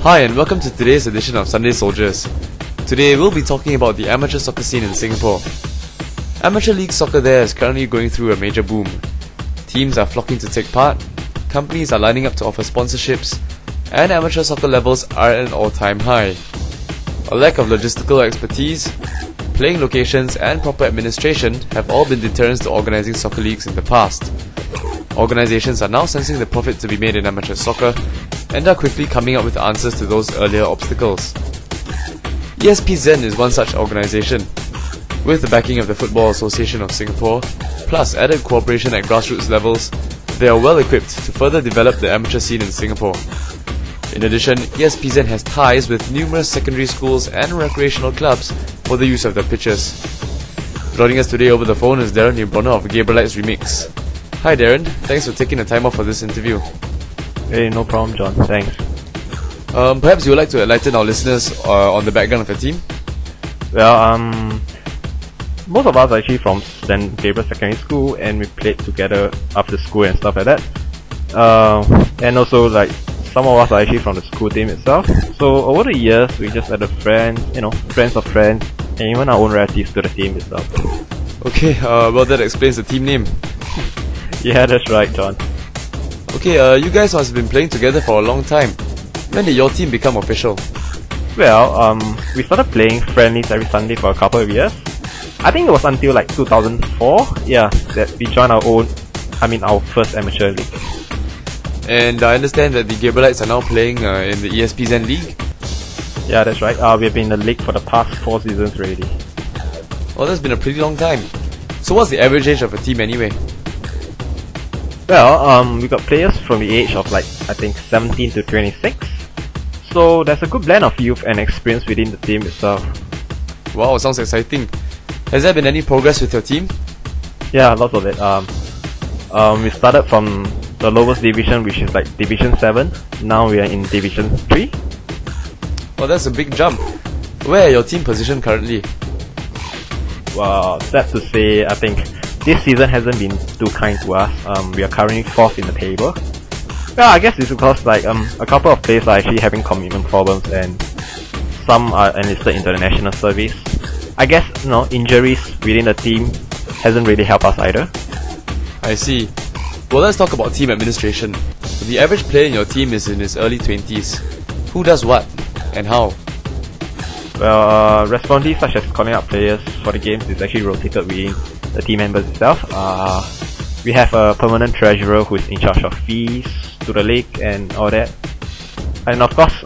Hi and welcome to today's edition of Sunday Soldiers. Today we'll be talking about the amateur soccer scene in Singapore. Amateur league soccer there is currently going through a major boom. Teams are flocking to take part, companies are lining up to offer sponsorships, and amateur soccer levels are at an all-time high. A lack of logistical expertise, playing locations and proper administration have all been deterrents to organising soccer leagues in the past. Organisations are now sensing the profit to be made in amateur soccer and are quickly coming up with answers to those earlier obstacles. ESPZen is one such organisation. With the backing of the Football Association of Singapore, plus added cooperation at grassroots levels, they are well equipped to further develop the amateur scene in Singapore. In addition, ESPZen has ties with numerous secondary schools and recreational clubs for the use of their pitches. Joining us today over the phone is Darren Neubronner of Gabrielites Remix. Hi Darren, thanks for taking the time off for this interview. Hey, no problem John, thanks. Perhaps you would like to enlighten our listeners on the background of your team? Well, most of us are actually from St. Gabriel Secondary School, and we played together after school and stuff like that. And also, like, some of us are actually from the school team itself. So over the years, we just added friends, friends of friends, and even our own relatives to the team itself. Okay, well that explains the team name. Yeah, that's right, John. Okay, you guys must have been playing together for a long time. When did your team become official? Well, we started playing friendlies every Sunday for a couple of years. I think it was until like 2004, that we joined our first amateur league. And I understand that the Gabrielites are now playing in the ESPZen League? Yeah, that's right. We've been in the league for the past 4 seasons already. Well, that's been a pretty long time. So what's the average age of a team anyway? Well, we got players from the age of like, I think 17 to 26. So there's a good blend of youth and experience within the team itself. Wow, sounds exciting. Has there been any progress with your team? Yeah, lots of it. We started from the lowest division, which is like Division 7. Now we are in Division 3. Well, that's a big jump. Where are your team positioned currently? Well, sad to say, I think this season hasn't been too kind to us. We are currently 4th in the table. Well, I guess it's because like a couple of players are actually having commitment problems, and some are enlisted into the national service. I guess injuries within the team hasn't really helped us either. I see. Well, let's talk about team administration. The average player in your team is in his early 20s. Who does what and how? Well, responsibilities such as calling out players for the games is actually rotated within the team members itself. We have a permanent treasurer who is in charge of fees to the league and all that. And of course,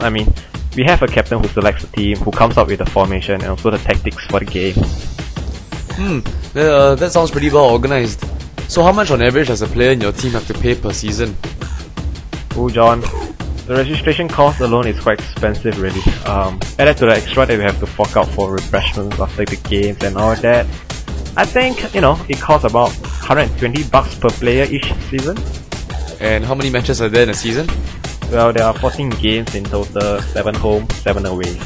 we have a captain who selects the team, who comes up with the formation and also the tactics for the game. That sounds pretty well organized. So how much on average does a player in your team have to pay per season? Oh John, the registration cost alone is quite expensive really. Added to the extra that we have to fork out for refreshments after the games and all that, I think, it costs about $120 per player each season. And how many matches are there in a season? Well, there are 14 games in total, 7 home, 7 away.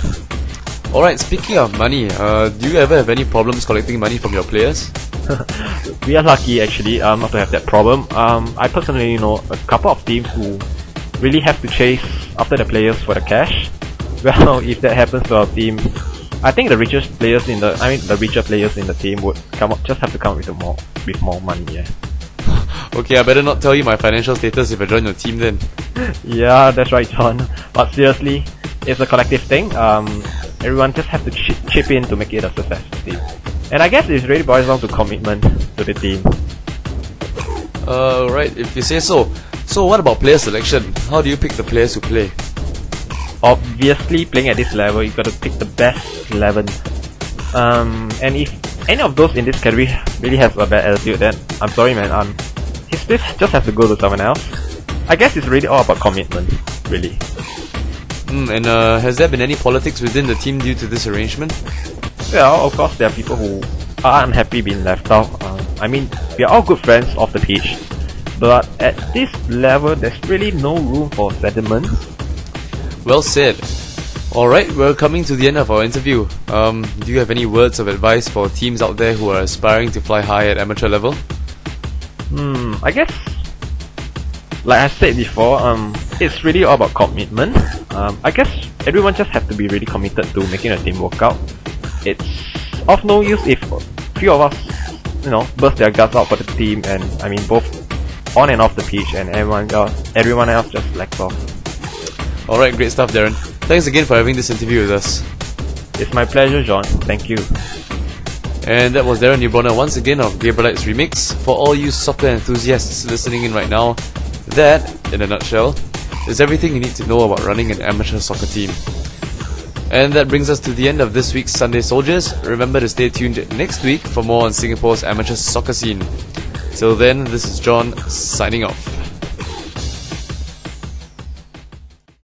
Alright, speaking of money, do you ever have any problems collecting money from your players? We are lucky actually not to have that problem. I personally know a couple of teams who really have to chase after the players for the cash. Well, if that happens to our team, I think the richer players in the team would just have to come with more money. Yeah. Okay, I better not tell you my financial status if I join your team then. Yeah, that's right, John. But seriously, it's a collective thing. Everyone just have to chip in to make it a successful team. And I guess it really boils down to commitment to the team. Right, if you say so. So what about player selection? How do you pick the players who play? Obviously, playing at this level, you gotta pick the best 11. And if any of those in this category really has a bad attitude, then I'm sorry man, his place just has to go to someone else. I guess it's really all about commitment, really. And has there been any politics within the team due to this arrangement? Well, of course there are people who are unhappy being left out. We are all good friends off the pitch, but at this level there's really no room for sentiment. Well said. Alright, we're coming to the end of our interview. Do you have any words of advice for teams out there who are aspiring to fly high at amateur level? I guess, like I said before, it's really all about commitment. I guess everyone just have to be really committed to making a team work out. It's of no use if few of us, burst their guts out for the team, and I mean both on and off the pitch, and everyone else just slacks off. Alright, great stuff, Darren. Thanks again for having this interview with us. It's my pleasure, John. Thank you. And that was Darren Newbronner once again of Gabrielite's Remix. For all you soccer enthusiasts listening in right now, that, in a nutshell, is everything you need to know about running an amateur soccer team. And that brings us to the end of this week's Sunday Soldiers. Remember to stay tuned next week for more on Singapore's amateur soccer scene. Till then, this is John, signing off.